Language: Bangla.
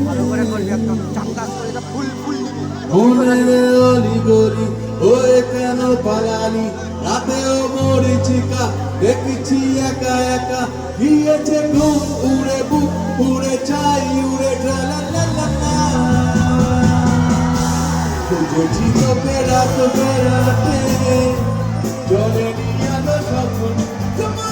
ভালো করে করবি একদম চাক্কাস করে এটা ফুল ফুল দিবি মনের অলি গলি ওরে কেন পালালি রাতেও মরিচিকা দেখছি একা একা গিয়েছে ঘুম উড়ে বুক উড়ে চাই উড়ে ঢালালালা খুঁজেছি তোকে রাত বেড়াতে জলে নিয়ে স্বপ্ন